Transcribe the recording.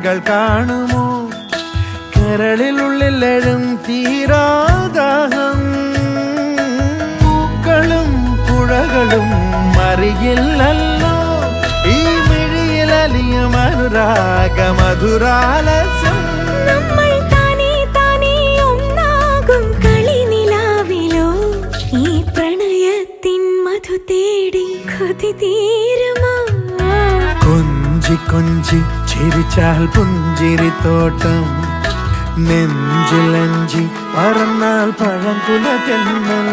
കഥകൾ കാണുമോ കരളിലുള്ളിലെഴും തീരാദാഹം പൂക്കളും പുഴകളും അറിയില്ലല്ലോ ഈ മിഴിയിലലിയും അനുരാഗ മധുരാലസം കൊഞ്ചി കൊഞ്ചി ചിരിച്ചാൽ പുഞ്ചിരിത്തോട്ടം നെഞ്ചിലഞ്ചി പറന്നാൽ പഴംകുല തെന്നൽ